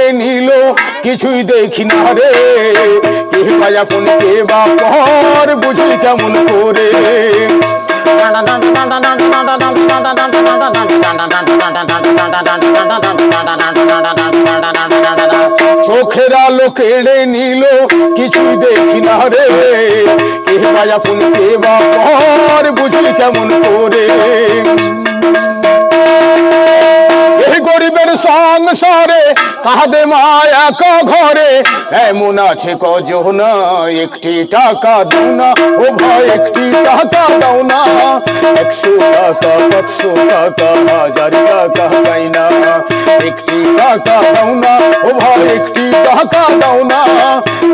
কেড়ে নিল কিছুই দেখি না রে কে বা আপন কে বা পর বুঝি কেমন করে চোখের আলো কেড়ে নিল কিছুই দেখি না রে কে বা আপন কে বা পর বুঝি কেমন করে এই গরিবের সংসারে কাঁদে মা একা ঘরে এমন আছে কজন একটি টাকা দাও না ও ভাই একটি টাকা দাও না 100 টাকা 500 টাকা 1000 টাকা চাই না একটি টাকা দাও না ও ভাই একটি টাকা দাও না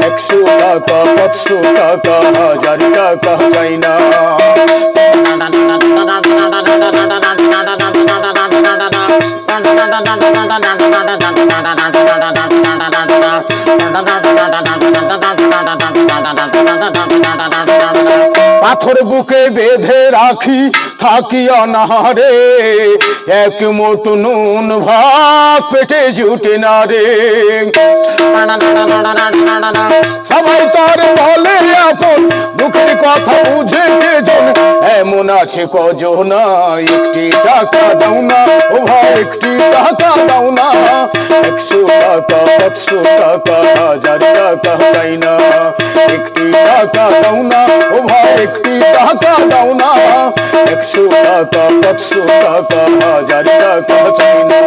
100 টাকা 500 টাকা 1000 টাকা চাই না পাথর বুকে বেঁধে রাখি থাকি অনাহারে এক মুঠো নুন ভাত পেটে জুটে না রে সবাই তার বলে আপন মুখের কথা বুঝে কেজন এমন আছে কজন একটি টাকা দাও না ও ভাই একটি টাকা দাও না 100 টাকা 500 টাকা 1000 টাকা চাই না একটি টাকা দাও না ও ভাই একটি টাকা দাও না 100 টাকা 500 টাকা 1000 টাকা চাই না